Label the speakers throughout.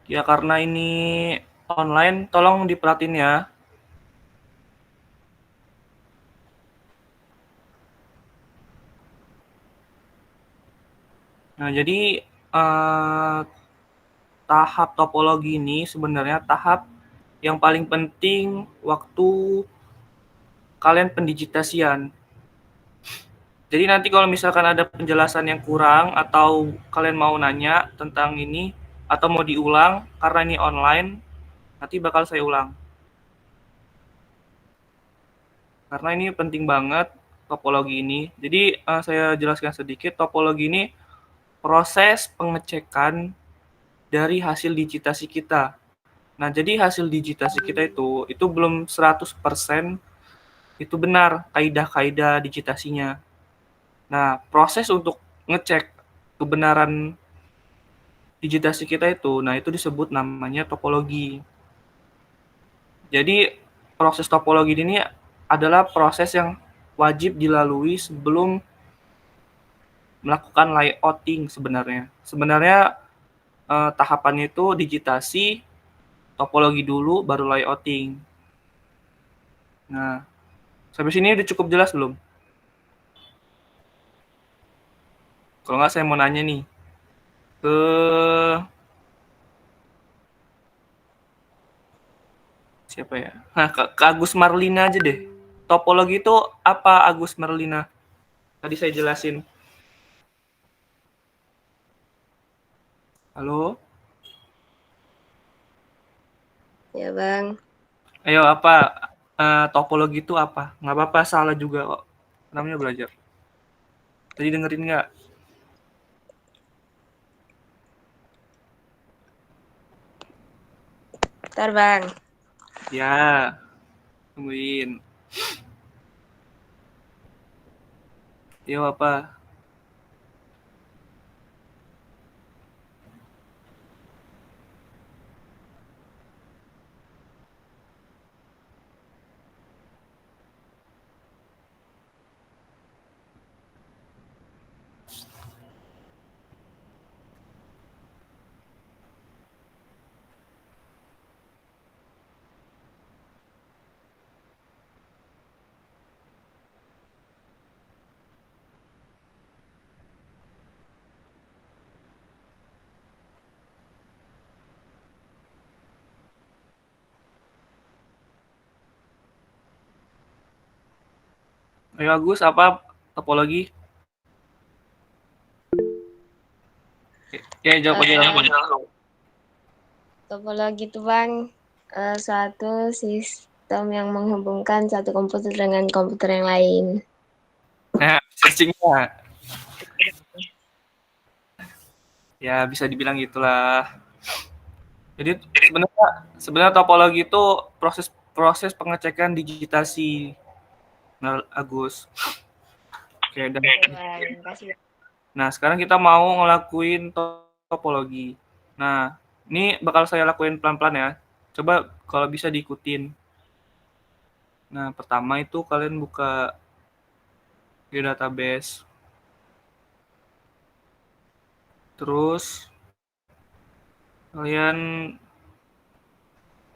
Speaker 1: Ya karena ini online, tolong diperhatiin ya. Nah, jadi tahap topologi ini sebenarnya tahap yang paling penting waktu kalian pendigitasian. Jadi nanti kalau misalkan ada penjelasan yang kurang atau kalian mau nanya tentang ini atau mau diulang karena ini online, nanti bakal saya ulang. Karena ini penting banget topologi ini. Jadi saya jelaskan sedikit, topologi ini proses pengecekan dari hasil digitasi kita. Nah, jadi hasil digitasi kita itu belum 100% itu benar kaidah-kaidah digitasinya. Nah, proses untuk ngecek kebenaran digitasi kita itu, nah itu disebut namanya topologi. Jadi proses topologi ini adalah proses yang wajib dilalui sebelum melakukan layouting sebenarnya. Sebenarnya tahapannya itu digitasi, topologi dulu, baru layouting. Nah, sampai sini udah cukup jelas belum? Kalau nggak saya mau nanya nih ke siapa ya? Nah, ke Agus Marlina aja deh. Topologi itu apa, Agus Marlina? Tadi saya jelasin. Halo?
Speaker 2: Ya Bang.
Speaker 1: Ayo apa? Topologi itu apa? Nggak apa-apa, salah juga kok. Namanya belajar. Tadi dengerin nggak?
Speaker 2: Ntar Bang.
Speaker 1: Ya, tungguin. Yo apa? Ayo Agus, apa topologi? Ya, jawab aja langsung.
Speaker 2: Topologi itu Bang suatu sistem yang menghubungkan satu komputer dengan komputer yang lain.
Speaker 1: Nah, searchingnya. Ya, bisa dibilang gitulah. Jadi sebenarnya topologi itu proses proses pengecekan digitasi. Nah, Agus. Oke, dan
Speaker 2: Oke Bang, kasih.
Speaker 1: nah sekarang kita mau ngelakuin topologi. Nah, ini bakal saya lakuin pelan-pelan ya. Coba kalau bisa diikutin. Nah, pertama itu kalian buka di database. Terus kalian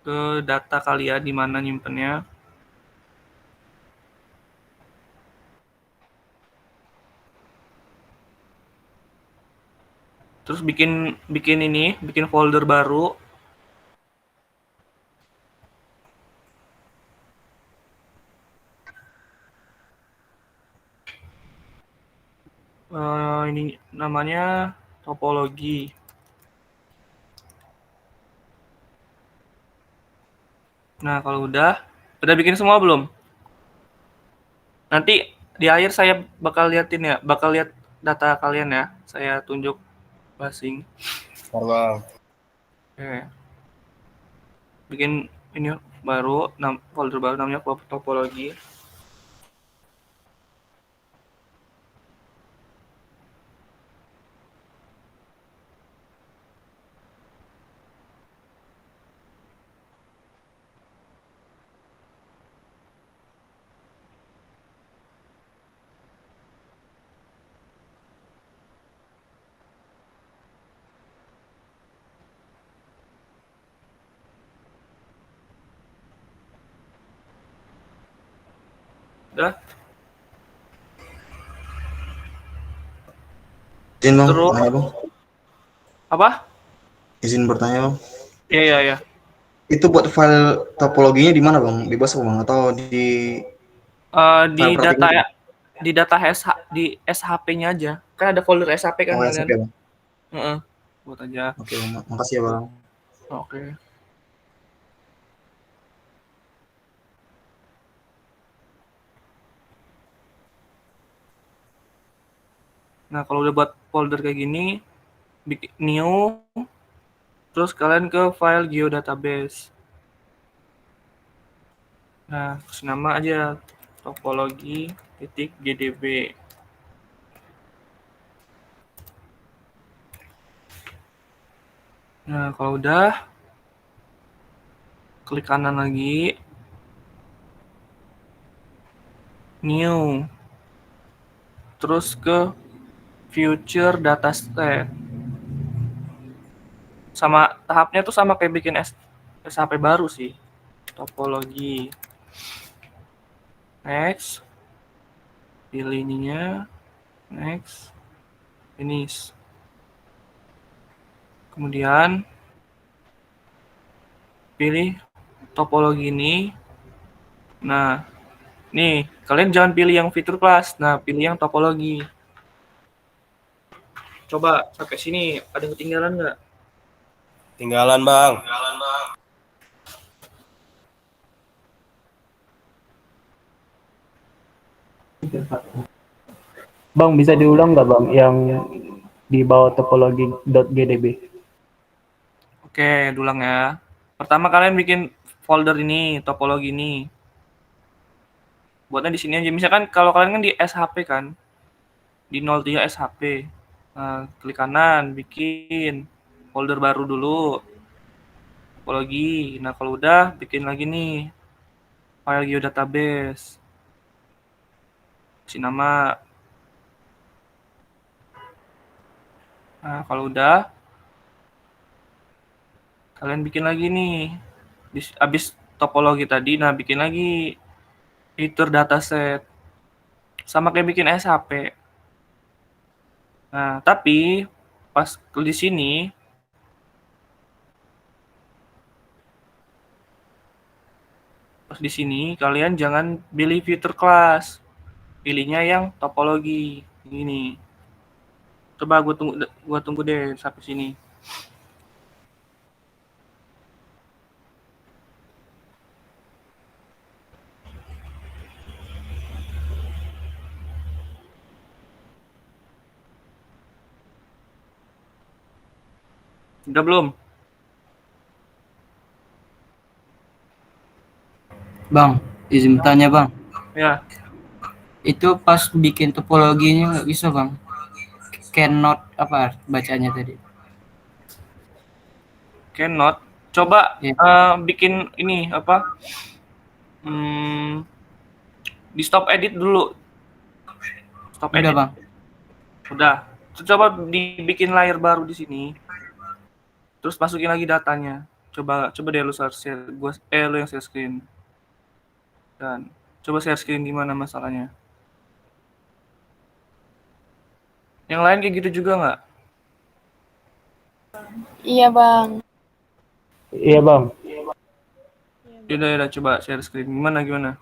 Speaker 1: ke data kalian di mana nyimpennya. Terus bikin bikin ini, bikin folder baru. Ini namanya topologi. Nah, kalau udah bikin semua belum? Nanti di akhir saya bakal liatin ya, bakal lihat data kalian ya. Saya tunjuk passing.
Speaker 3: Bang.
Speaker 1: Oke. Bikin ini baru, folder baru namanya topologi. Udah.
Speaker 3: Izin bang,
Speaker 1: Terus
Speaker 3: tanya bang.
Speaker 1: apa?
Speaker 3: Izin bertanya bang.
Speaker 1: Iya, iya, iya.
Speaker 3: Itu buat file topologinya di mana bang? Di bus bang atau di
Speaker 1: Di
Speaker 3: file
Speaker 1: data
Speaker 3: pratiknya?
Speaker 1: ya, di data di SHP-nya aja. Kan ada folder SHP kan
Speaker 3: Oh
Speaker 1: kalian?
Speaker 3: SAP bang.
Speaker 1: Heeh. Buat aja.
Speaker 3: Oke bang, makasih ya bang.
Speaker 1: Oke. Nah, kalau udah buat folder kayak gini, bikin new, terus kalian ke file geodatabase. Nah, terus nama aja topologi titik gdb. Nah, kalau udah, klik kanan lagi, new, terus ke future dataset. Sama tahapnya tuh sama kayak bikin SHP baru sih. Topologi. Next. Pilih ininya. Next. Finish. Kemudian pilih topologi ini. Nah, nih, kalian jangan pilih yang fitur class. Nah, pilih yang topologi. Coba sampai sini, ada yang ketinggalan nggak?
Speaker 4: Tinggalan bang.
Speaker 5: Bang, bisa diulang nggak bang yang di bawah topologi.gdb?
Speaker 1: Oke, dulang ya. Pertama kalian bikin folder ini, topologi ini. Buatnya di sini aja. Misalkan kalau kalian kan di SHP kan, di 03 SHP. Nah, klik kanan, bikin folder baru dulu, topologi. Nah, kalau udah, bikin lagi nih, file geodatabase. Kasih nama. Nah, kalau udah, kalian bikin lagi nih. Abis topologi tadi, nah bikin lagi fitur dataset. Sama kayak bikin SHP. Nah, tapi pas di sini, kalian jangan pilih fitur kelas. Pilihnya yang topologi. Ini. Coba gua tunggu deh sampai sini. Udah belum?
Speaker 6: Bang, izin bertanya bang.
Speaker 1: Ya,
Speaker 6: Itu pas bikin topologinya nggak bisa bang. Cannot apa bacanya tadi?
Speaker 1: cannot. Coba
Speaker 6: Ya,
Speaker 1: bikin ini apa? Hmm, di stop edit dulu. Stop
Speaker 6: udah
Speaker 1: edit.
Speaker 6: bang.
Speaker 1: Udah. Coba dibikin layar baru di sini. Terus masukin lagi datanya. Coba deh lu share lu yang share screen. Dan coba share screen di mana masalahnya. Yang lain kayak gitu juga nggak?
Speaker 7: Iya bang.
Speaker 5: Iya bang.
Speaker 1: Yaudah, coba share screen. Gimana?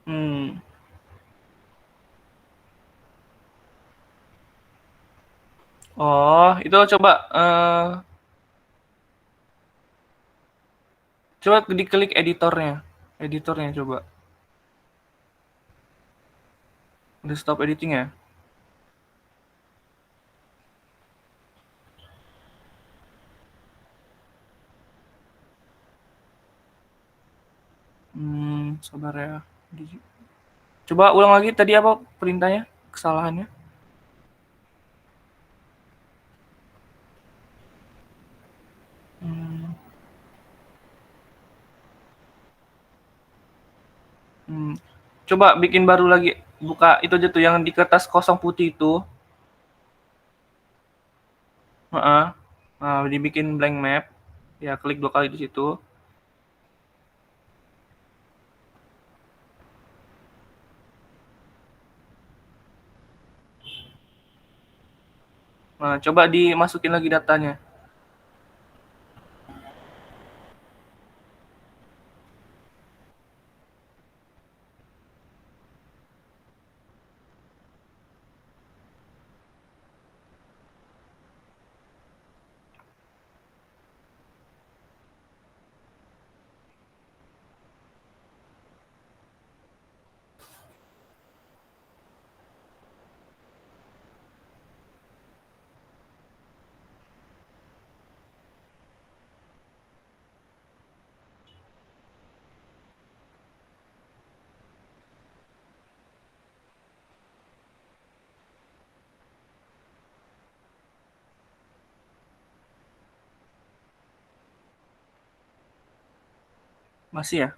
Speaker 1: Hmm. Oh, itu coba diklik editornya. Editornya coba. Udah stop editing ya? Sabar ya. Coba ulang lagi tadi apa perintahnya? Kesalahannya? Hmm. Hmm. Coba bikin baru lagi. Buka itu aja tuh yang di kertas kosong putih itu. Heeh. Nah, dibikin blank map. Ya, klik 2 kali di situ. Nah, coba dimasukin lagi datanya. Masih ya?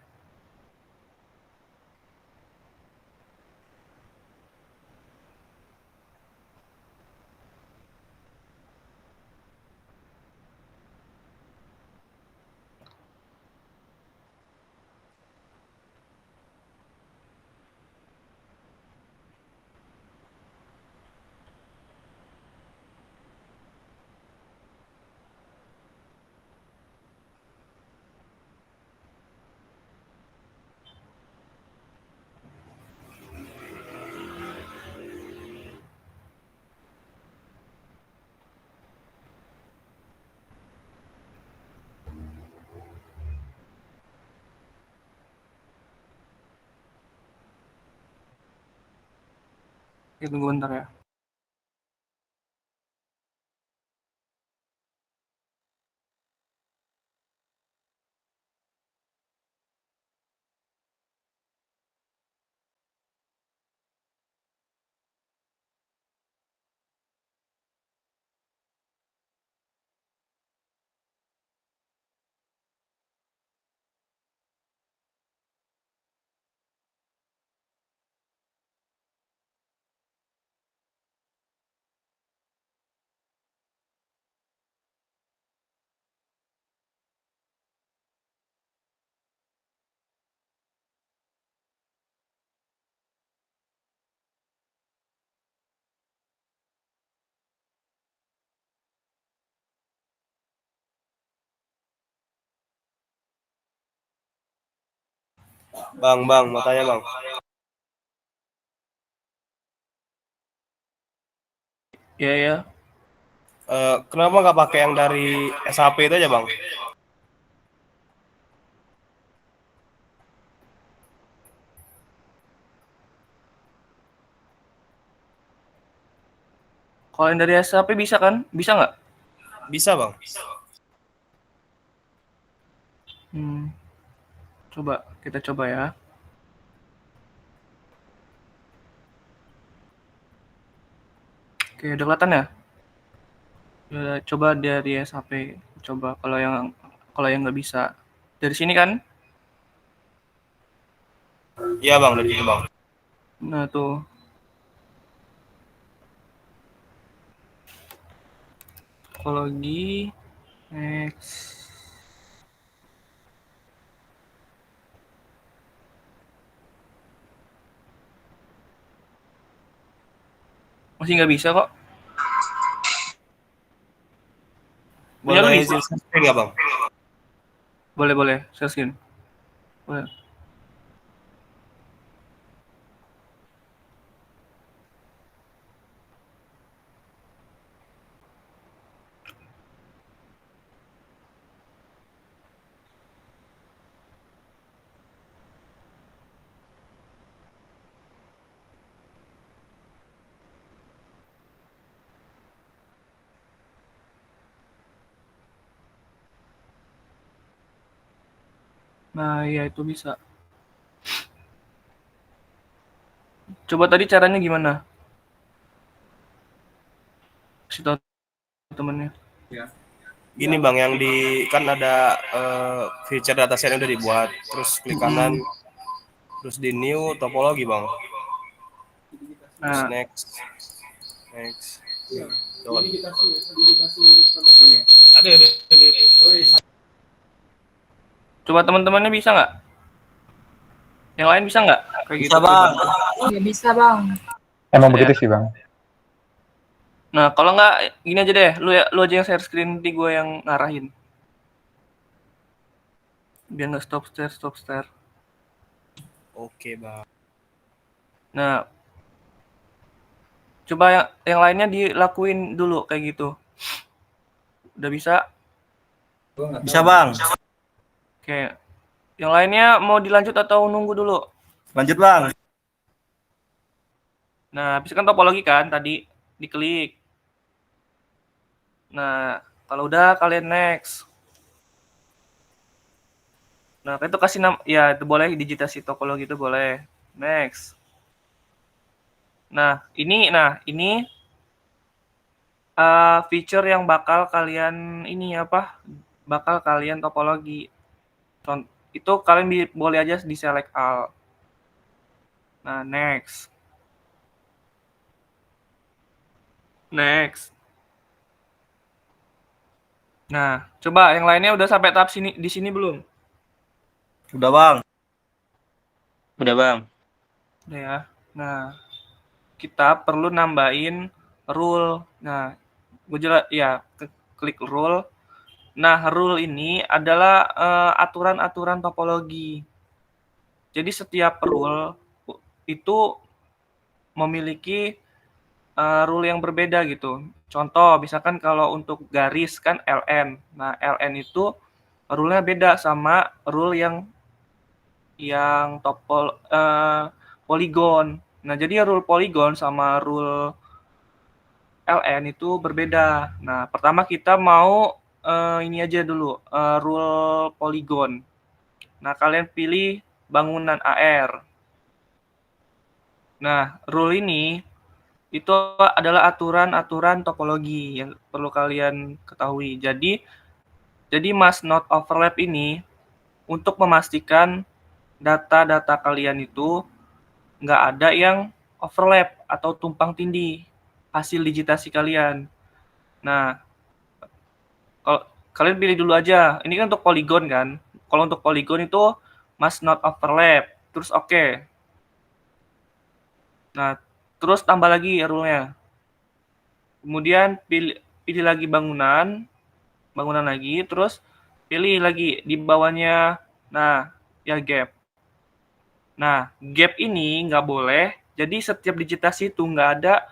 Speaker 1: Oke, tunggu bentar ya.
Speaker 4: Bang, mau tanya bang.
Speaker 1: Ya, ya.
Speaker 4: Kenapa nggak pakai yang dari SHP itu aja bang?
Speaker 1: Kalau yang dari SAP bisa kan? Bisa nggak?
Speaker 4: Bisa bang.
Speaker 1: Hmm, coba kita coba ya. Oke, udah kelihatan ya? Coba dari SAP. Coba kalau yang nggak bisa. Dari sini kan?
Speaker 4: Iya bang, dari situ bang.
Speaker 1: Nah, tuh. Topologi. Next. Masih nggak bisa kok. Punya lu
Speaker 4: Boleh
Speaker 1: bisa?
Speaker 4: izin share nggak bang?
Speaker 1: Boleh, boleh. Share screen. Boleh. Nah, ya itu bisa. Coba tadi caranya gimana? Kasih tahu temennya.
Speaker 4: Gini bang, yang di kan ada feature dataset udah dibuat, terus klik kanan, terus di new topologi bang, terus
Speaker 1: Nah,
Speaker 4: next. Coba. Ada.
Speaker 1: Coba teman-temannya bisa nggak? Yang lain bisa nggak? Kayak
Speaker 4: Bisa,
Speaker 1: gitu.
Speaker 4: Bang.
Speaker 1: Coba.
Speaker 7: Ya bisa bang.
Speaker 8: Emang
Speaker 1: Bisa,
Speaker 8: begitu
Speaker 1: ya?
Speaker 8: sih bang.
Speaker 1: Nah, kalau nggak gini aja deh, lu aja yang share screen, nanti gue yang ngarahin. Biar nggak stop share.
Speaker 4: Oke, Bang.
Speaker 1: Nah, coba yang lainnya dilakuin dulu kayak gitu. Udah bisa?
Speaker 4: Bisa, Bang.
Speaker 1: Oke. Yang lainnya mau dilanjut atau nunggu dulu?
Speaker 4: Lanjut, Bang.
Speaker 1: Nah, habis kan topologi kan tadi diklik. Nah, kalau udah kalian next. Nah, itu kasih nama, ya itu boleh digitasi topologi itu boleh. Next. Nah, ini feature yang bakal kalian bakal kalian topologi. Itu kalian boleh aja di select all. Nah, next. Nah, coba yang lainnya udah sampai tahap di sini belum?
Speaker 4: Udah, Bang.
Speaker 6: Udah bang.
Speaker 1: Udah ya. Nah, kita perlu nambahin rule. Nah, gue klik rule. Nah, rule ini adalah aturan-aturan topologi. Jadi setiap rule itu memiliki rule yang berbeda gitu. Contoh, misalkan kalau untuk garis kan LN. Nah, LN itu rule-nya beda sama rule yang poligon. Nah, jadi rule poligon sama rule LN itu berbeda. Nah, pertama kita mau ini aja dulu, rule poligon. Nah, kalian pilih bangunan AR. Nah, rule ini itu adalah aturan-aturan topologi yang perlu kalian ketahui. Jadi must not overlap ini untuk memastikan data-data kalian itu nggak ada yang overlap atau tumpang tindih hasil digitasi kalian. Nah, kalau kalian pilih dulu aja. Ini kan untuk poligon kan. Kalau untuk poligon itu must not overlap. Terus oke. Nah, terus tambah lagi rule-nya. Kemudian pilih lagi bangunan lagi, terus pilih lagi di bawahnya, nah, ya gap. Nah, gap ini nggak boleh, jadi setiap digitasi itu nggak ada,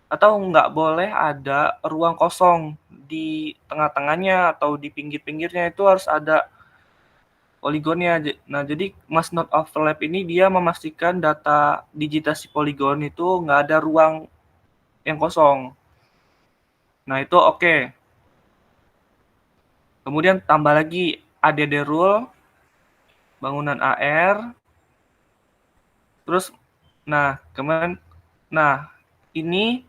Speaker 1: atau nggak boleh ada ruang kosong di tengah-tengahnya atau di pinggir-pinggirnya, itu harus ada poligonnya. Nah, jadi must not overlap ini dia memastikan data digitasi poligon itu nggak ada ruang yang kosong. Nah, itu oke. Kemudian tambah lagi ADD rule, bangunan AR. Terus, ini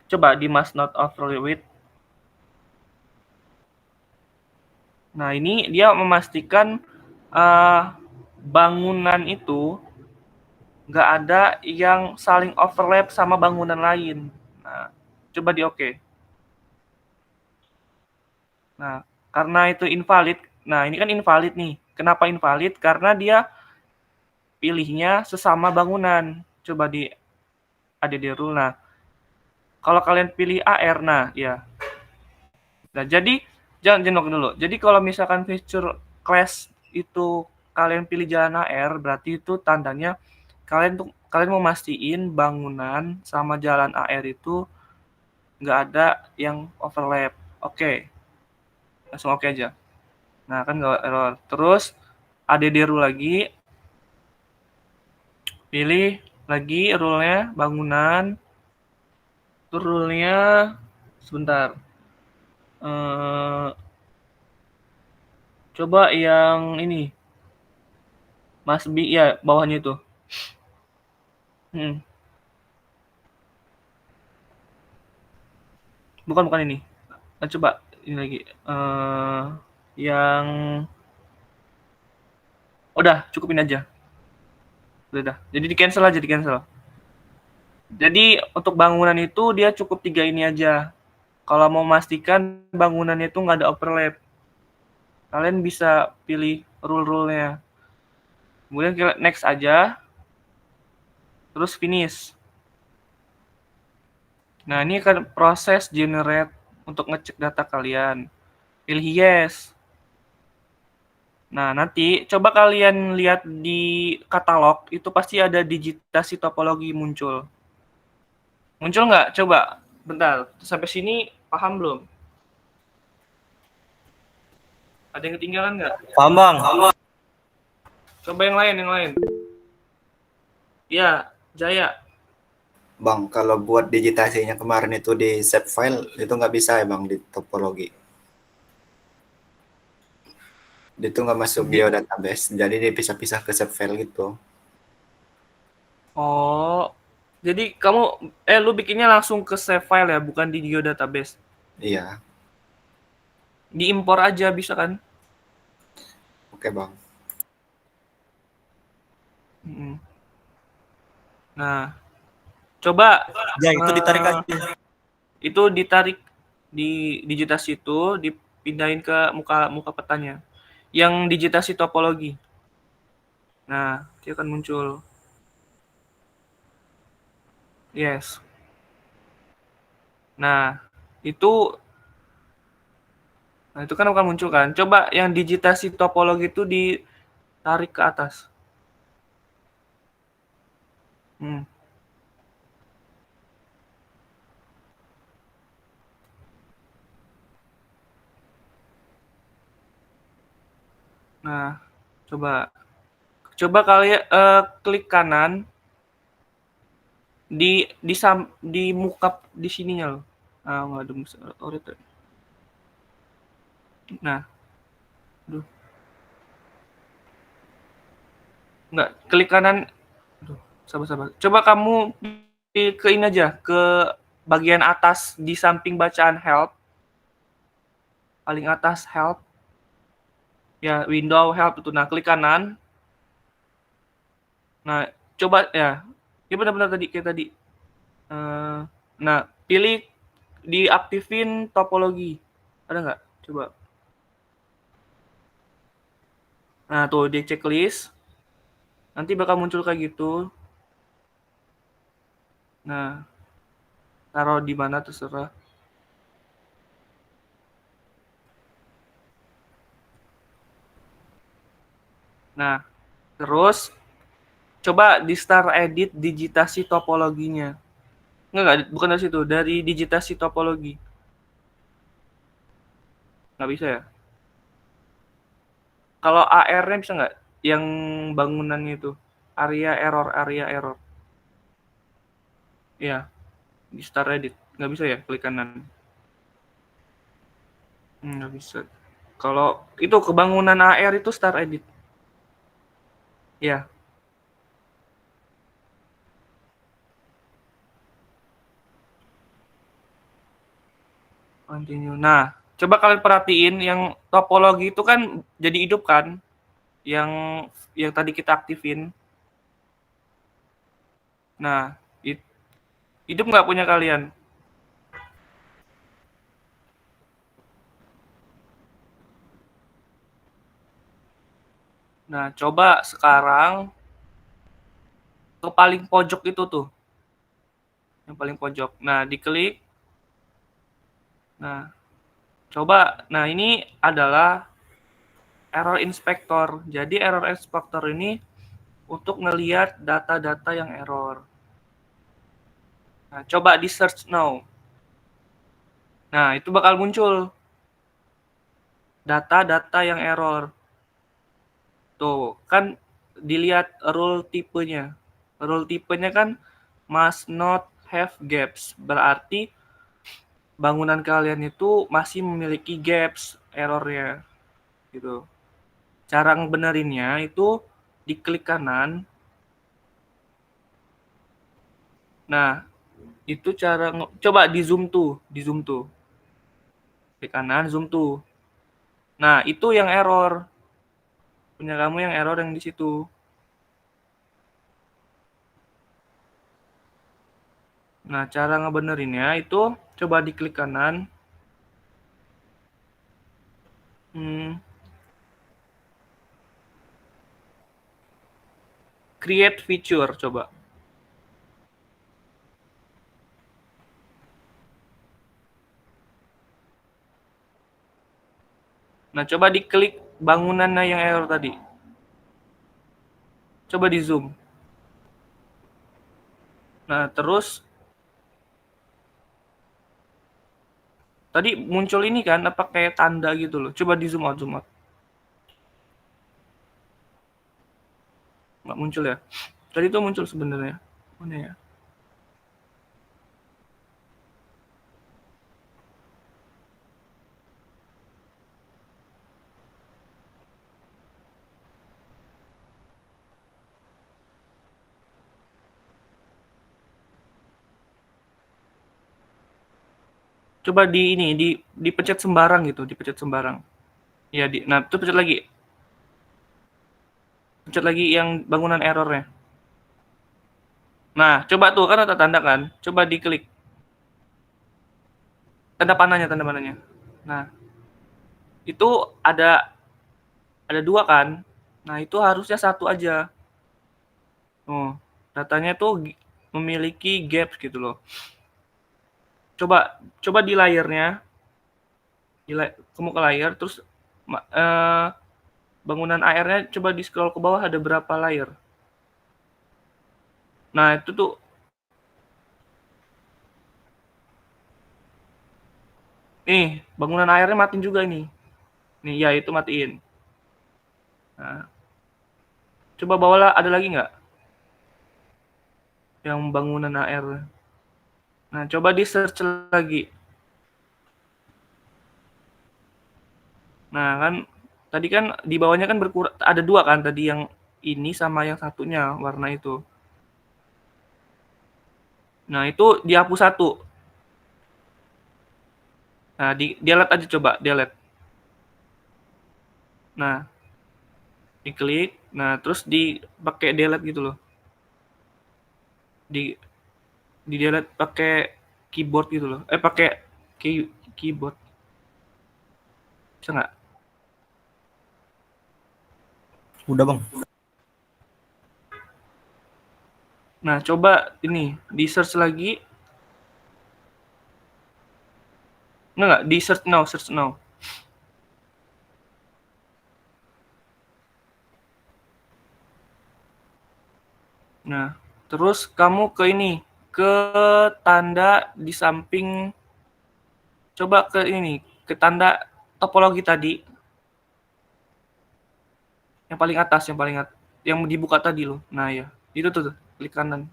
Speaker 1: coba di must not overlap with. Nah, ini dia memastikan bangunan itu nggak ada yang saling overlap sama bangunan lain. Nah, coba di oke. Nah, karena itu invalid. Nah, ini kan invalid nih. Kenapa invalid? Karena dia pilihnya sesama bangunan. Coba di ADD rule. Nah, kalau kalian pilih AR, nah, ya. Nah, jadi jangan jenok dulu. Jadi kalau misalkan feature class itu kalian pilih jalan AR, berarti itu tandanya kalian mau mastiin bangunan sama jalan AR itu nggak ada yang overlap. Oke. Langsung oke aja. Nah, kan nggak error. Terus ADD rule lagi. Pilih lagi rule-nya bangunan. Itu rule-nya sebentar. Coba yang ini. Mas B, ya bawahnya itu. Bukan ini. Nah, coba ini lagi. Yang udah cukupin aja. Udah. Jadi di cancel aja, Jadi untuk bangunan itu dia cukup 3 ini aja. Kalau mau memastikan bangunannya itu nggak ada overlap. Kalian bisa pilih rule-rule-nya. Kemudian kita next aja, terus finish. Nah, ini akan proses generate untuk ngecek data kalian. Pilih yes. Nah, nanti coba kalian lihat di katalog, itu pasti ada digitasi topologi muncul. Muncul nggak? Coba. Bentar, sampai sini paham belum? Ada yang ketinggalan nggak?
Speaker 4: Paham bang?
Speaker 1: Coba yang lain. Ya, Jaya.
Speaker 7: Bang, kalau buat digitasinya kemarin itu di save file, itu nggak bisa ya Bang di topologi. Itu nggak masuk geodatabase, jadi dia pisah-pisah ke save file gitu.
Speaker 1: Oh, jadi kamu, lu bikinnya langsung ke save file ya, bukan di geodatabase.
Speaker 7: Iya,
Speaker 1: Diimpor aja bisa kan?
Speaker 7: oke Bang.
Speaker 1: Mm-mm. Nah, coba
Speaker 4: Ya itu ditarik aja.
Speaker 1: itu ditarik di digitasi itu dipindahin ke muka petanya. Yang digitasi topologi. Nah, dia akan muncul. Yes. Nah, itu Nah, itu kan akan muncul kan. Coba yang digitasi topologi itu ditarik ke atas. Hmm. Nah, coba kalian klik kanan di muka di sininya loh. Ah, nggak ada order. Nah, aduh. Nggak, klik kanan. Aduh, sabar. Coba kamu ke ini aja, ke bagian atas di samping bacaan help. Paling atas help. Ya, window help itu. Nah, klik kanan. Nah, coba ya. Ya benar-benar tadi kayak tadi. Nah, pilih diaktifin topologi. Ada nggak? Coba. Nah, tuh di checklist. Nanti bakal muncul kayak gitu. Nah, taruh di mana terserah. Nah, terus coba di start edit digitasi topologinya. Enggak, bukan dari situ, dari digitasi topologi. Nggak bisa ya? Kalau AR-nya bisa nggak? Yang bangunannya itu. Area error. Iya, di start edit. Nggak bisa ya, klik kanan. Nggak bisa. Kalau itu kebangunan AR itu start edit. Ya, continue. Nah, coba kalian perhatiin yang topologi itu kan jadi hidup kan? Yang tadi kita aktifin. Nah, hidup nggak punya kalian? Nah, coba sekarang ke paling pojok itu tuh. Yang paling pojok. Nah, diklik. Nah, coba. Nah, ini adalah error inspector. Jadi error inspector ini untuk ngelihat data-data yang error. Nah, coba di search now. Nah, itu bakal muncul data-data yang error. Tuh, kan dilihat rule tipenya. Rule tipenya kan must not have gaps. Berarti bangunan kalian itu masih memiliki gaps errornya. Gitu. Cara ngebenerinnya itu diklik kanan. Nah, itu cara coba di zoom tuh. Klik kanan, zoom tuh. Nah, itu yang error. Punya kamu yang error yang di situ. Nah, cara ngebenerinnya itu coba diklik kanan. create feature coba. Nah, coba diklik bangunannya yang error tadi. Coba di zoom. Nah, terus tadi muncul ini kan apa kayak tanda gitu loh. Coba di zoom out, zoom out. Nggak muncul ya? Tadi itu muncul sebenarnya. Mana ya? Coba di ini, dipencet sembarang gitu, dipencet sembarang. Ya, nah itu pencet lagi. Pencet lagi yang bangunan errornya. Nah, coba tuh kan ada tanda kan? Coba diklik. Tanda panahnya, tanda panahnya. Nah, itu ada 2 kan? Nah, itu harusnya 1 aja. Oh, datanya tuh memiliki gaps gitu loh. Coba di layarnya, kamu ke layar, terus bangunan AR-nya coba di scroll ke bawah ada berapa layer. Nah, itu tuh nih, bangunan AR-nya matiin juga ini. Nih, ya itu matiin. Nah, coba bawalah ada lagi nggak yang bangunan AR? Nah, coba di search lagi. Nah, kan tadi kan di bawahnya kan berkurang, ada 2 kan tadi, yang ini sama yang satunya warna itu. Nah, itu dihapus 1. Nah, delete aja coba, delete. Nah, diklik, nah terus dipakai delete gitu loh. Di delete pakai keyboard gitu loh. Pakai keyboard. Bisa nggak?
Speaker 7: Udah bang.
Speaker 1: Nah, coba ini di search lagi. Nggak, di search now, search now. Nah, terus kamu ke ini, ke tanda di samping, coba ke ini, ke tanda topologi tadi. Yang paling atas, yang dibuka tadi loh. Nah, ya. Itu tuh, klik kanan.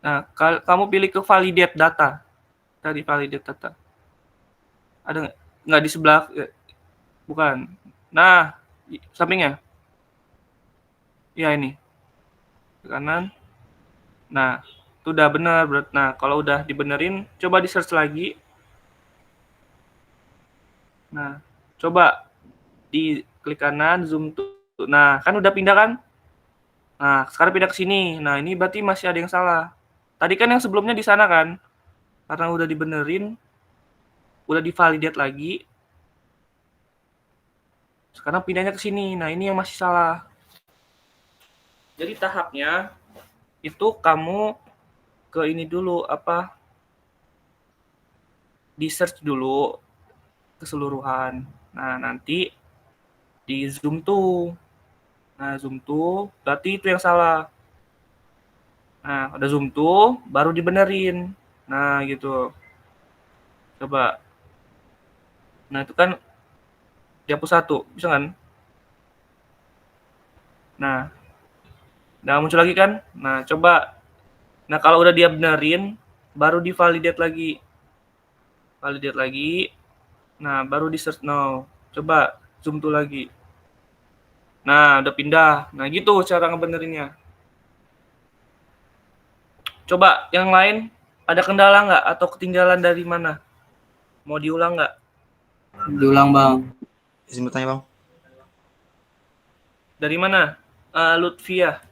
Speaker 1: Nah, kamu pilih ke validate data. Tadi validate data. Ada nggak? Nggak di sebelah, bukan. Nah, sampingnya. Ya ini. Ke kanan. Nah, itu udah bener. Nah, kalau udah dibenerin, coba di search lagi. Nah, coba di klik kanan, zoom tuh. Nah, kan udah pindah kan? Nah, sekarang pindah ke sini. Nah, ini berarti masih ada yang salah. Tadi kan yang sebelumnya di sana kan? Karena udah dibenerin, udah divalidate lagi. Sekarang pindahnya ke sini. Nah, ini yang masih salah. Jadi tahapnya itu kamu ke ini dulu, apa? Di search dulu keseluruhan. Nah, nanti di zoom tuh. Nah, zoom tuh berarti itu yang salah. Nah, udah zoom tuh baru dibenerin. Nah, gitu. Coba. Nah, itu kan dihapus 1, bisa kan? Nah, udah muncul lagi kan? Nah, coba. Nah, kalau udah dia benerin, baru divalidate lagi. Validate lagi. Nah, baru di search now. Coba zoom tuh lagi. Nah, udah pindah. Nah, gitu cara ngebenerinnya. Coba yang lain, ada kendala nggak atau ketinggalan dari mana? Mau diulang nggak?
Speaker 6: Diulang bang.
Speaker 7: Izin bertanya bang.
Speaker 1: Dari mana? Lutfia.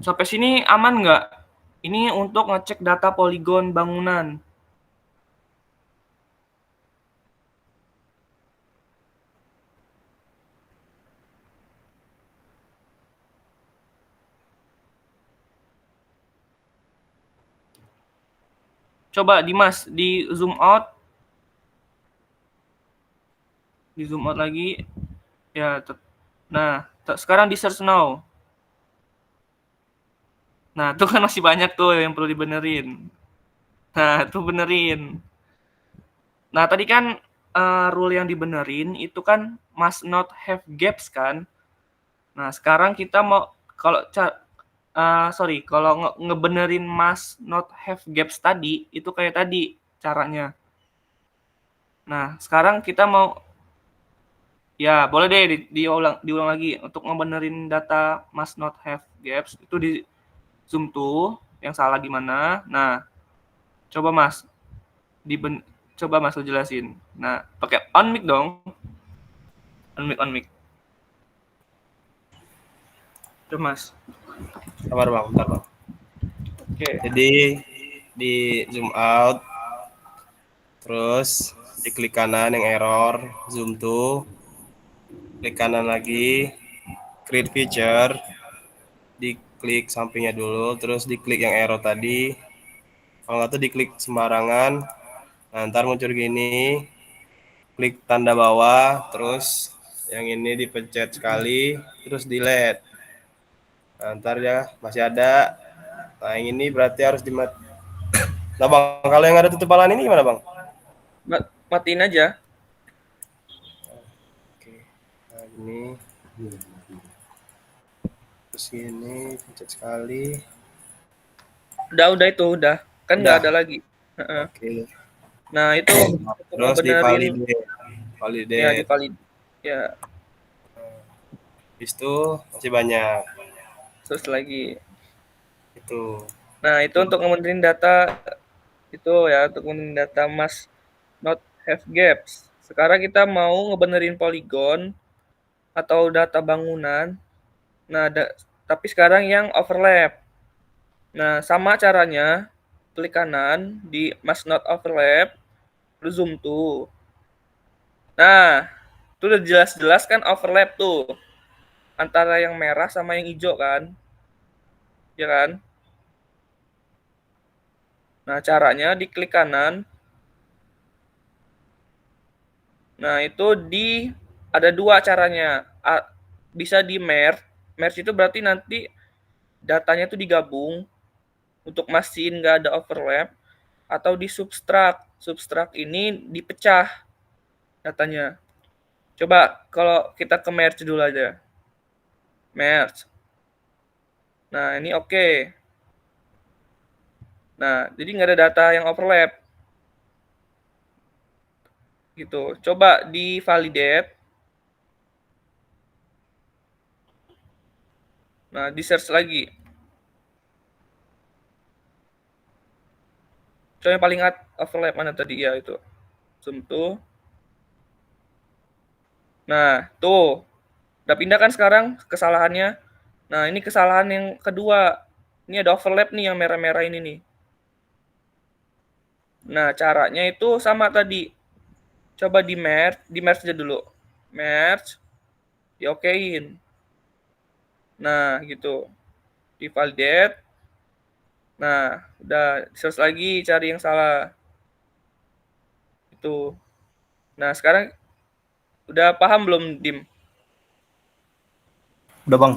Speaker 1: Sampai sini aman nggak? Ini untuk ngecek data poligon bangunan. Coba Dimas, di zoom out. Di zoom out lagi. Ya, nah, sekarang di search now. Nah, itu kan masih banyak tuh yang perlu dibenerin. Nah, itu benerin. Nah, tadi kan rule yang dibenerin itu kan must not have gaps kan. Nah, sekarang kita mau kalau kalau ngebenerin must not have gaps tadi itu kayak tadi caranya. Nah, sekarang kita mau ya boleh deh diulang lagi untuk ngebenerin data must not have gaps itu di zoom tuh yang salah di mana. Nah, coba Mas coba Mas lu jelasin. Nah, pakai on mic dong. On mic. Coba Mas.
Speaker 4: Sabar bang, bentar bang.
Speaker 1: Oke.
Speaker 4: Jadi di zoom out, terus diklik kanan yang error, zoom to, klik kanan lagi, create feature, diklik sampingnya dulu, terus diklik yang arrow tadi. Kalau nggak tuh diklik sembarangan, nah, ntar muncul gini, klik tanda bawah, terus yang ini dipencet sekali, terus delete. Nah, ntar ya masih ada. Nah, yang ini berarti harus dimati. Nah bang, kalau yang ada tutupan ini gimana bang?
Speaker 1: Matiin aja.
Speaker 4: Oke, nah ini. Terus ini pencet sekali.
Speaker 1: Udah itu, udah. Kan nggak ada lagi.
Speaker 4: Oke.
Speaker 1: Nah, itu
Speaker 4: Terus di validate.
Speaker 1: Ya, di valid. Ya,
Speaker 4: Itu masih banyak.
Speaker 1: terus lagi.
Speaker 4: Itu.
Speaker 1: Nah, itu untuk ngebenerin data itu ya, untuk ngebenerin data must not have gaps. Sekarang kita mau ngebenerin poligon atau data bangunan. Nah, tapi sekarang yang overlap. Nah, sama caranya, klik kanan di must not overlap, lu zoom tuh. Nah, itu udah jelas-jelas kan overlap tuh antara yang merah sama yang hijau kan, ya kan? Nah, caranya diklik kanan. Nah, itu ada dua caranya. Bisa di merge. Merge itu berarti nanti datanya itu digabung untuk mastiin nggak ada overlap, atau di subtract. Subtract ini dipecah datanya. Coba kalau kita ke merge dulu aja. Merge. Nah, ini oke. Nah, jadi nggak ada data yang overlap. Gitu. Coba di validate. Nah, di search lagi. Coba yang paling overlap mana tadi? Ya, itu. Zoom tuh. Nah, tuh. Udah pindah kan sekarang kesalahannya. Nah, ini kesalahan yang kedua. Ini ada overlap nih yang merah-merah ini nih. Nah, caranya itu sama tadi. Coba di merge aja dulu. Merge. Diokein. Nah, gitu. Di validate. Nah, udah search lagi cari yang salah. Itu. Nah, sekarang udah paham belum, Dim?
Speaker 3: Udah bang.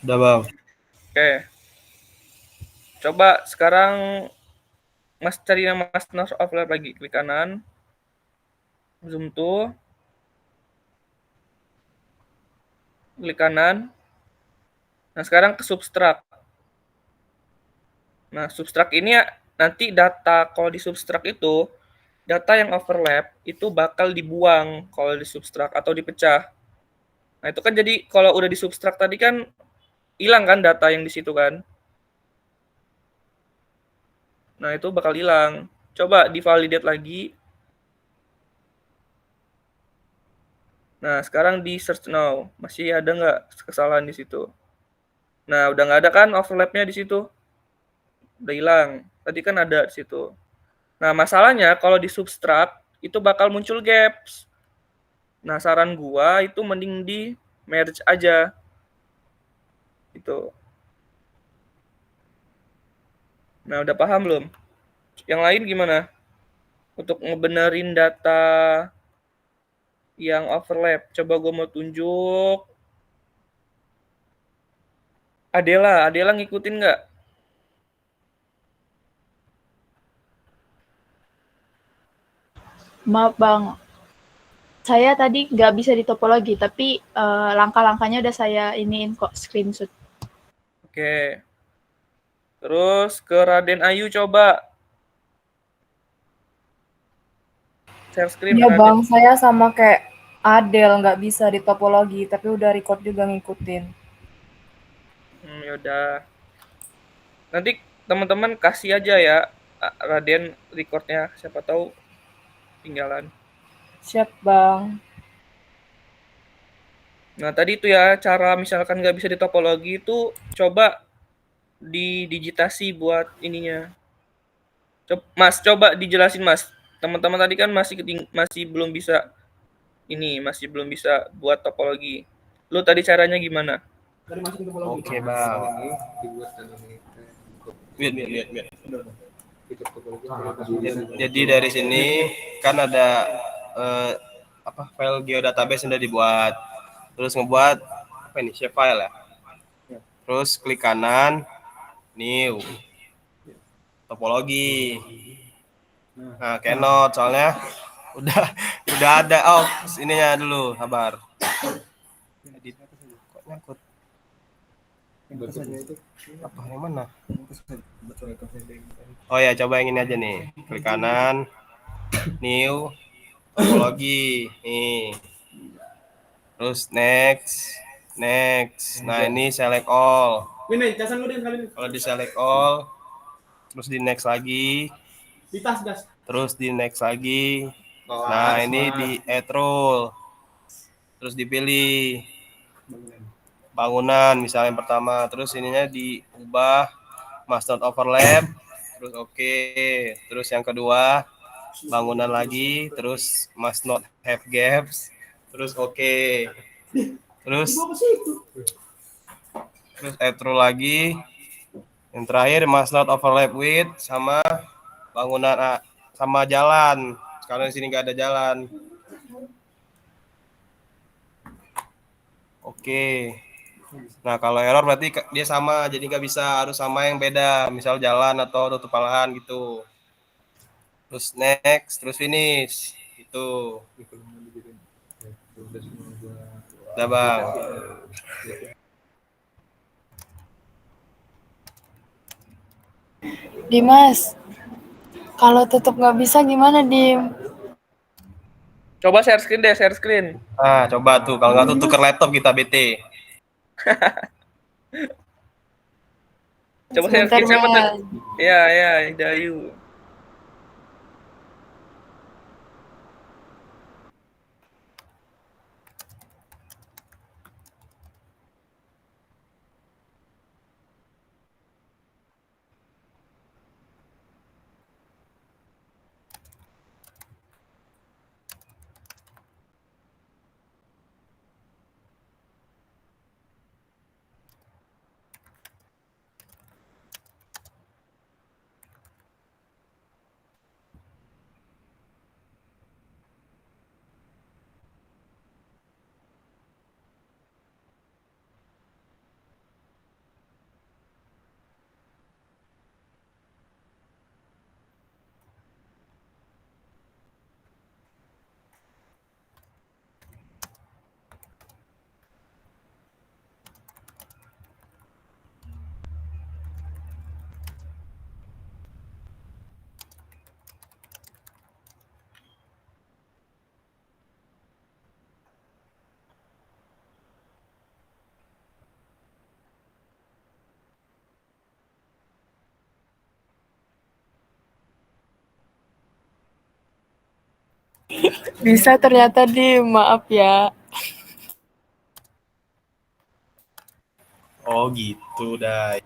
Speaker 4: Udah bang.
Speaker 1: Oke. Coba sekarang Mas cari yang Mas Nos overlap lagi. Klik kanan. Zoom to. Klik kanan. Nah, sekarang ke subtract. Nah, subtract ini nanti data kalau di subtract itu, data yang overlap itu bakal dibuang kalau di subtract atau dipecah. Nah, itu kan jadi kalau udah di subtract tadi kan hilang kan data yang di situ kan. Nah, itu bakal hilang. Coba divalidate lagi. Nah, sekarang di search now. Masih ada nggak kesalahan di situ? Nah, udah nggak ada kan overlap-nya di situ? Udah hilang. Tadi kan ada di situ. Nah, masalahnya kalau di subtract itu bakal muncul gaps. Nah, saran gua itu mending di merge aja. Gitu. Nah, udah paham belum? Yang lain gimana? Untuk ngebenerin data yang overlap. Coba gua mau tunjuk. Adela ngikutin nggak?
Speaker 8: Maaf Bang, saya tadi nggak bisa di topologi, tapi langkah-langkahnya udah saya iniin kok, screenshot.
Speaker 1: Oke. Terus ke Raden Ayu coba. Share screen
Speaker 9: Iya
Speaker 1: Raden.
Speaker 9: Bang, saya sama kayak Adel nggak bisa di topologi, tapi udah record juga ngikutin.
Speaker 1: Yaudah. Nanti teman-teman kasih aja ya Raden recordnya. Siapa tahu tinggalan.
Speaker 9: Siap Bang.
Speaker 1: Nah, tadi itu ya cara misalkan nggak bisa di topologi itu coba didigitasi buat ininya. Mas, coba dijelasin Mas. Teman-teman tadi kan masih belum bisa masih belum bisa buat topologi. Lu tadi caranya gimana?
Speaker 4: Oke, Bang. Lihat. Jadi dari sini kan ada file geodatabase yang sudah dibuat. Terus ngebuat apa ini? Shapefile ya. Terus klik kanan, new, topologi. Nah, cannot soalnya udah ada. Oh, ininya dulu, sabar. Edit. Kok nyangkut? Apa yang mana? Oh ya, coba yang ini aja nih. Klik kanan, new, topologi. Nih. Terus next. Nah, ini select all. Kalau di select all, terus di next lagi. Terus di next lagi. Nah, ini di add rule. Terus dipilih bangunan misalnya yang pertama, terus ininya diubah must not overlap, terus oke. Terus yang kedua bangunan lagi, terus must not have gaps, terus oke. Terus add rule lagi. Yang terakhir must not overlap with sama bangunan sama jalan. Karena di sini nggak ada jalan. Oke. Nah, kalau error berarti dia sama, jadi nggak bisa, harus sama yang beda, misal jalan atau tutup lahan gitu. Terus next, terus finish, itu. Udah Bang.
Speaker 9: Dimas, kalau tutup nggak bisa gimana Dim?
Speaker 1: Coba share screen deh, share screen.
Speaker 4: Nah, coba tuh, kalau nggak tuh tuker laptop kita BT.
Speaker 1: Coba share
Speaker 9: Sebentar
Speaker 1: screen siapa tuh?
Speaker 9: Mas.
Speaker 1: Ya, Dayu.
Speaker 9: Bisa ternyata Dim, maaf ya.
Speaker 4: Oh gitu dah.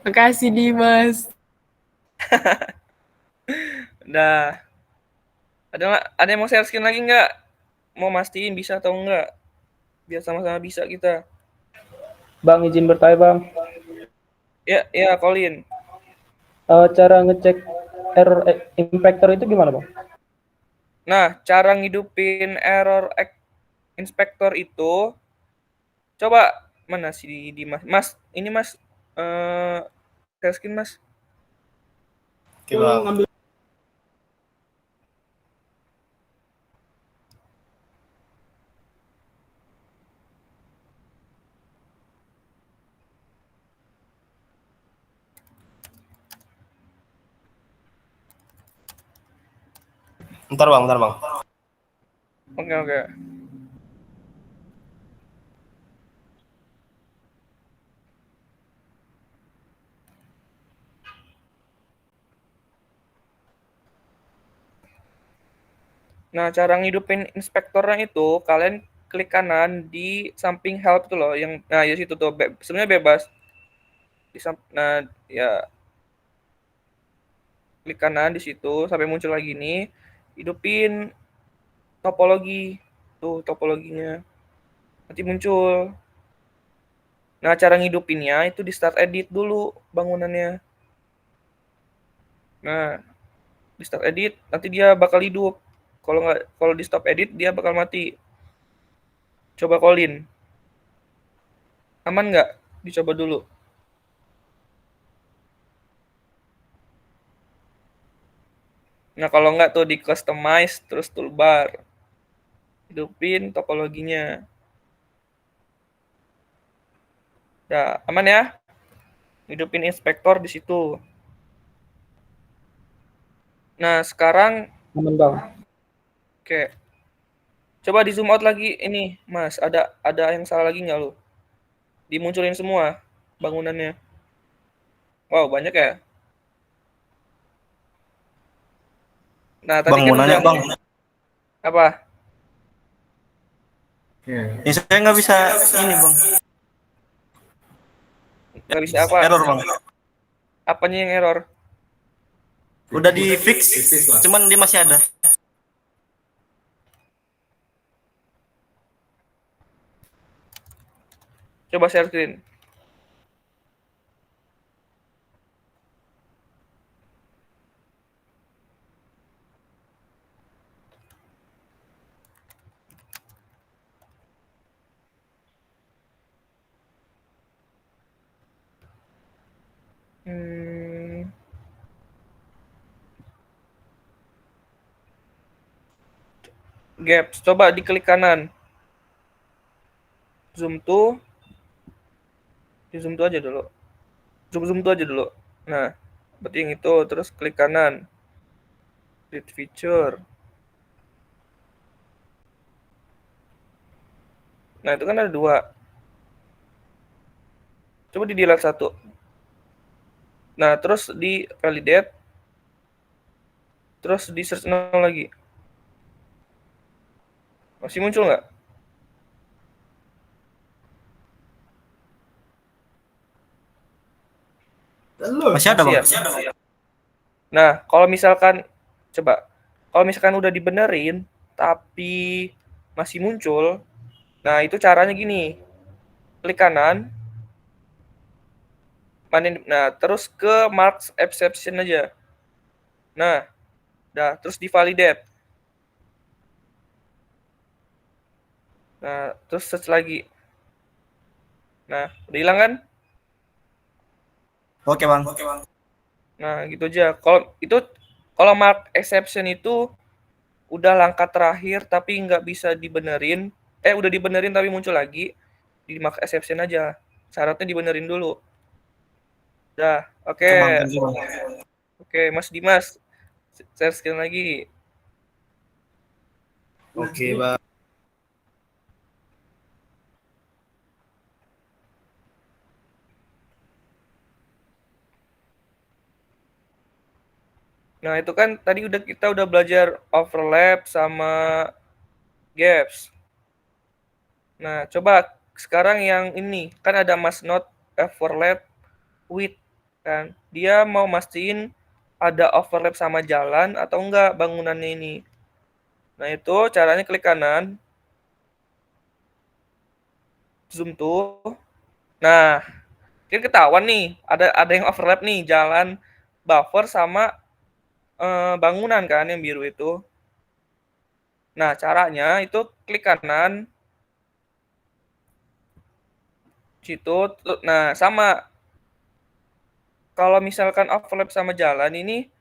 Speaker 9: Makasih Dimas.
Speaker 1: Udah. Ada yang mau share screen lagi nggak? Mau mastiin bisa atau enggak? Biar sama-sama bisa kita.
Speaker 5: Bang, izin bertanya bang.
Speaker 1: Ya, Colin.
Speaker 5: Cara ngecek error inspector itu gimana bang?
Speaker 1: Nah, cara ngidupin error inspector itu, coba mana sih di Mas? Mas, ini Mas, share screen Mas.
Speaker 4: Oke bang. Ntar bang.
Speaker 1: Oke. Nah, cara ngidupin inspektornya itu kalian klik kanan di samping help tuh loh, yang nah ya situ tuh sebenarnya bebas. Nah, ya klik kanan di situ sampai muncul lagi nih, hidupin topologi. Tuh topologinya. Nanti muncul. Nah, cara ngidupinnya itu di start edit dulu bangunannya. Nah, di start edit nanti dia bakal hidup. Kalau di stop edit dia bakal mati. Coba Colin. Aman nggak? Dicoba dulu. Nah, kalau nggak tuh di customize terus toolbar. Hidupin topologinya. Udah, aman ya? Hidupin inspektor di situ. Nah, sekarang
Speaker 5: Aman bang.
Speaker 1: oke. Coba di zoom out lagi ini, Mas. Ada yang salah lagi nggak lu? Dimunculin semua bangunannya. Wow, banyak ya? Nah, tadi
Speaker 7: Bang,
Speaker 1: kan
Speaker 7: mau nanya
Speaker 1: udah
Speaker 7: bang.
Speaker 1: apa?
Speaker 7: Ini saya nggak bisa ini bang.
Speaker 1: Nggak bisa apa?
Speaker 7: Error bang.
Speaker 1: Apanya yang error?
Speaker 7: Udah di fix, cuman dia masih ada.
Speaker 1: Coba share screen. Gaps. Coba diklik kanan. Zoom tuh. Di zoom tuh aja dulu. Zoom tuh aja dulu. Nah, berarti yang itu. Terus klik kanan. Read feature. Nah, itu kan ada 2. Coba di delete 1. Nah, terus di validate. Terus di search 0 lagi. Masih muncul nggak?
Speaker 7: Masih ada bang.
Speaker 1: Ya? Nah, kalau misalkan udah dibenerin tapi masih muncul, nah itu caranya gini. Klik kanan. Nah, terus ke marks exception aja. Nah, terus di validate. Nah, terus search lagi. Nah, udah hilang kan?
Speaker 7: Oke bang.
Speaker 1: Nah, gitu aja. Kalau mark exception itu udah langkah terakhir tapi nggak bisa dibenerin. Udah dibenerin tapi muncul lagi. Di mark exception aja. Syaratnya dibenerin dulu. Udah, oke.
Speaker 7: Oke bang, thank you, bang.
Speaker 1: Oke, Mas Dimas. Share screen lagi.
Speaker 4: Oke bang.
Speaker 1: Nah, itu kan tadi kita udah belajar overlap sama gaps. Nah, coba sekarang yang ini kan ada must not overlap with kan. Dia mau mastiin ada overlap sama jalan atau enggak bangunannya ini. Nah, itu caranya klik kanan. Zoom tuh. Nah, kan ketahuan nih, ada yang overlap nih, jalan, buffer sama bangunan kan yang biru itu. Nah, caranya itu klik kanan situ. Nah, sama kalau misalkan overlap sama jalan ini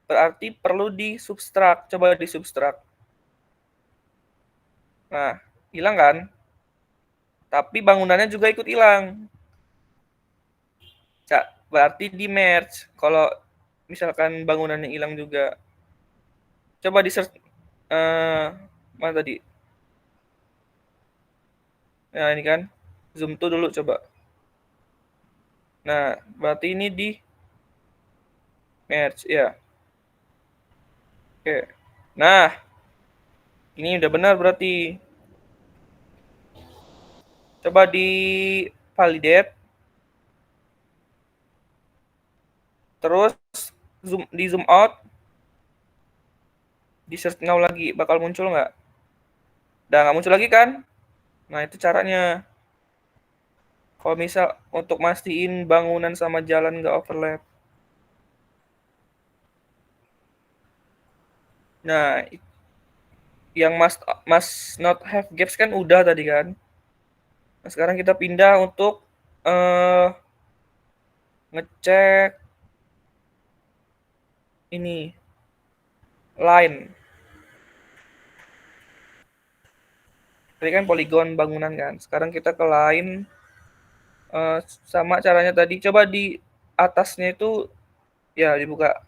Speaker 1: berarti perlu di subtract. Coba di subtract. Nah, hilang kan? Tapi bangunannya juga ikut hilang. Berarti di merge kalau misalkan bangunannya hilang juga. Coba di search mana tadi? Nah, ini kan. Zoom to dulu coba. Nah, berarti ini di merge ya. Oke. Nah, ini udah benar berarti. Coba di validate. Terus di zoom out. Di search now lagi, bakal muncul nggak? Udah nggak muncul lagi kan? Nah, itu caranya. Kalau misal untuk mastiin bangunan sama jalan nggak overlap. Nah, yang must not have gaps kan udah tadi kan. Nah, sekarang kita pindah untuk ngecek ini line. Tadi kan poligon bangunan kan. Sekarang kita ke line. Sama caranya tadi. Coba di atasnya itu ya dibuka.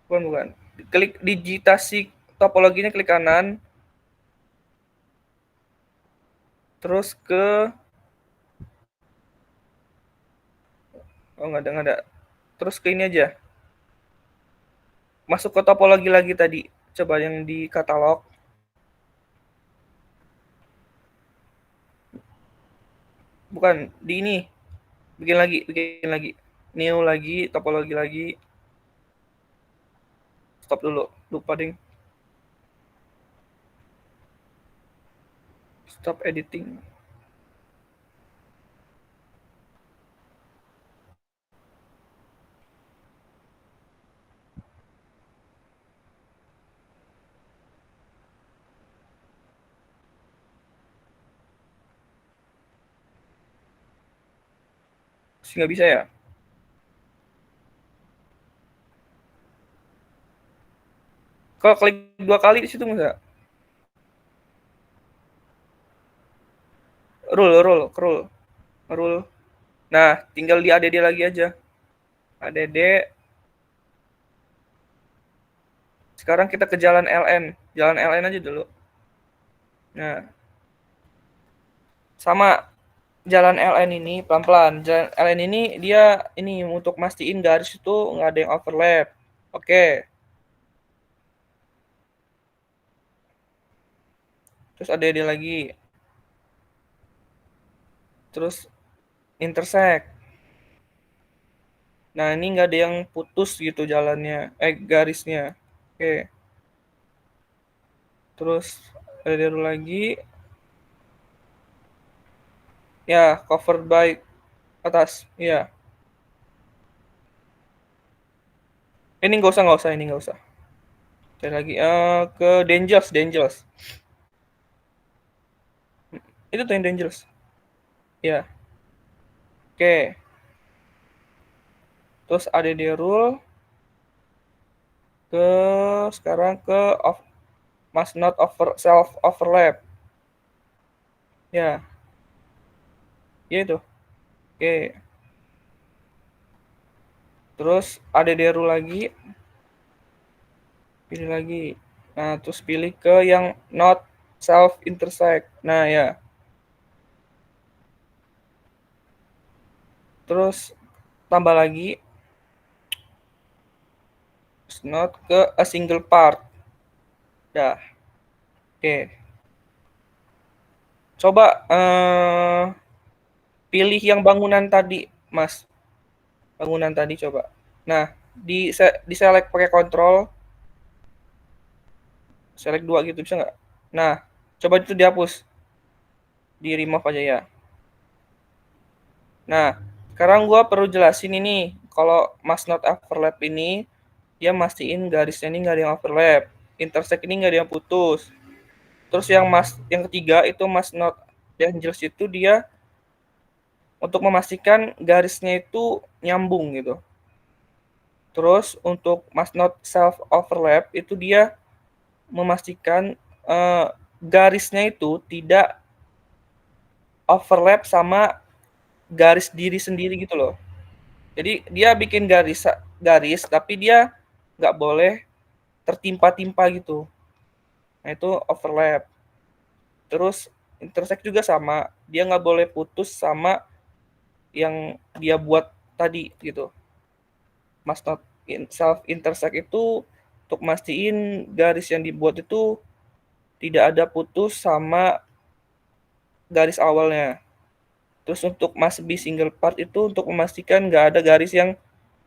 Speaker 1: Bukan. Klik digitasi topologinya, klik kanan. Terus ke nggak ada. Terus ke ini aja. Masuk ke topologi lagi tadi. Coba yang di katalog. Bukan, di ini. Bikin lagi. New lagi, topologi lagi. Stop dulu. Lupa ding. Stop editing. Nggak bisa ya? Kalau klik 2 kali di situ nggak? Rule. Nah, tinggal di ADD lagi aja. ADD. Sekarang kita ke jalan LN. Jalan LN aja dulu. Nah, sama jalan LN ini pelan-pelan. Jalan LN ini dia ini untuk mastiin garis itu nggak ada yang overlap. Oke. Terus ADD lagi. Terus intersect. Nah, ini nggak ada yang putus gitu jalannya, garisnya. Oke. Terus ADD lagi. Ya, covered by atas. Ya. Ini nggak usah. Cari lagi ke Dangers. Itu tuh yang Dangers. Ya. Oke. Terus ADD rule sekarang ke must not self overlap. Ya. Ya itu. Oke. Terus ADD rule lagi. Pilih lagi. Nah, terus pilih ke yang not self intersect. Nah, ya. Terus tambah lagi not ke a single part. Dah. Oke. Coba pilih yang bangunan tadi, Mas. Bangunan tadi coba. Nah, di select pakai kontrol. Select 2 gitu bisa nggak? Nah, coba itu dihapus. Di remove aja ya. Nah, sekarang gua perlu jelasin ini. Kalau must not overlap ini, dia mastiin garisnya ini nggak ada yang overlap. Intersect ini nggak ada yang putus. Terus yang ketiga itu must not dangerous itu dia untuk memastikan garisnya itu nyambung gitu. Terus untuk must not self overlap itu dia memastikan garisnya itu tidak overlap sama garis diri sendiri gitu loh. Jadi dia bikin garis tapi dia nggak boleh tertimpa-timpa gitu. Nah itu overlap. Terus intersect juga sama, dia nggak boleh putus sama yang dia buat tadi gitu. Must not self intersect itu untuk mastiin garis yang dibuat itu tidak ada putus sama garis awalnya. Terus untuk must be single part itu untuk memastikan nggak ada garis yang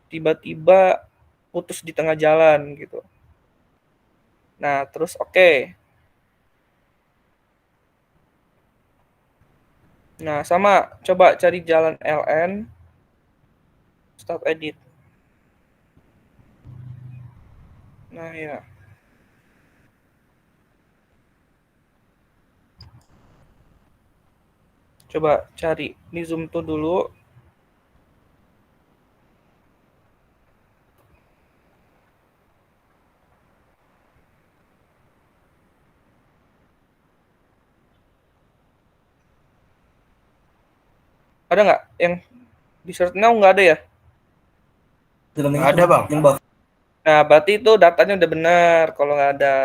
Speaker 1: tiba-tiba putus di tengah jalan gitu. Nah, terus oke. Nah, sama coba cari jalan LN, start edit. Nah, ya. Coba cari di zoom tuh dulu. Ada nggak yang di search now nggak ada ya?
Speaker 4: Nggak ada, Bang.
Speaker 1: Nah, berarti itu datanya udah benar. Kalau nggak ada,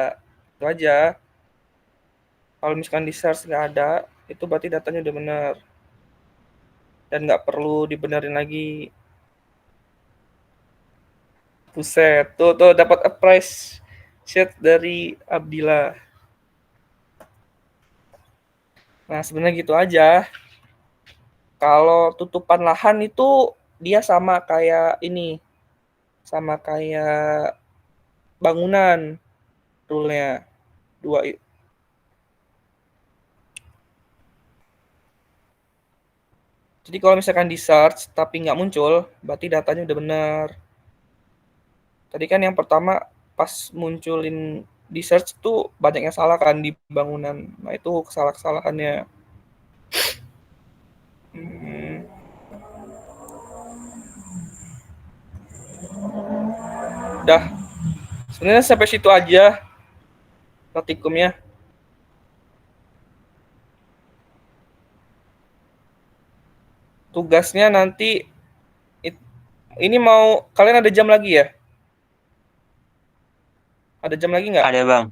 Speaker 1: itu aja. Kalau misalkan di search nggak ada, itu berarti datanya udah benar. Dan nggak perlu dibenerin lagi. Buset, tuh dapat appreciate dari Abdillah. Nah, sebenarnya gitu aja. Kalau tutupan lahan itu dia sama kayak ini. Sama kayak bangunan rule-nya. Dua. Jadi kalau misalkan di search tapi nggak muncul, berarti datanya udah benar. Tadi kan yang pertama pas munculin di search tuh banyak yang salah kan di bangunan. Nah itu kesalahan-kesalahannya. Udah. Sebenarnya sampai situ aja praktikumnya. Tugasnya nanti ini mau kalian ada jam lagi ya? Ada jam lagi nggak?
Speaker 6: Ada bang.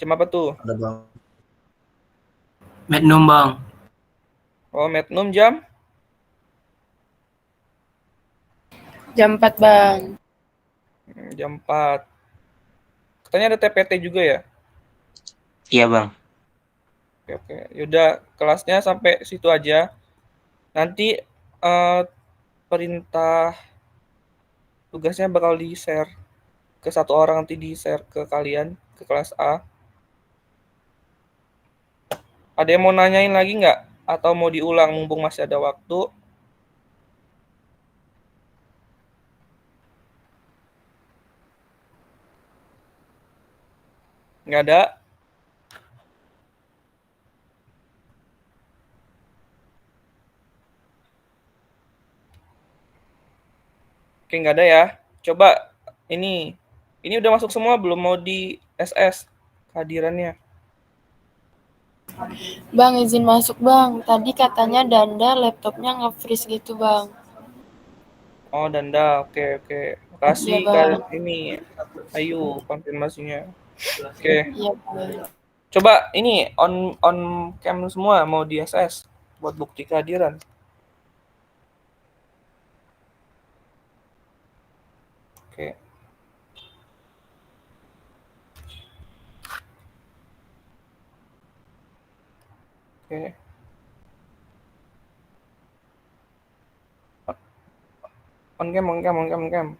Speaker 1: Jam apa tuh?
Speaker 3: Ada bang.
Speaker 6: Magnum bang.
Speaker 1: Oh, Magnum jam?
Speaker 9: Jam 4 bang.
Speaker 1: Jam 4. Katanya ada TPT juga ya?
Speaker 6: Iya bang.
Speaker 1: Oke. Yaudah, kelasnya sampai situ aja. Nanti perintah tugasnya bakal di-share ke satu orang, nanti di-share ke kalian, ke kelas A. Ada yang mau nanyain lagi nggak? Atau mau diulang mumpung masih ada waktu? Nggak ada? Oke, nggak ada ya. Coba ini udah masuk semua belum mau di SS kehadirannya?
Speaker 10: Bang, izin masuk bang. Tadi katanya Danda laptopnya nge-freeze gitu bang.
Speaker 1: Oh, Danda. Oke. Makasih
Speaker 10: Iya, Bang.
Speaker 1: ini. Ayo konfirmasinya. Oke.
Speaker 10: Iya bang.
Speaker 1: Coba ini on cam semua mau di SS buat bukti kehadiran. Oke. Oke. On cam.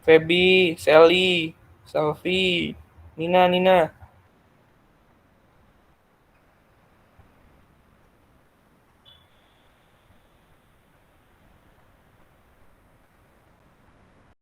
Speaker 1: Feby, Sally, Selfie, Nina.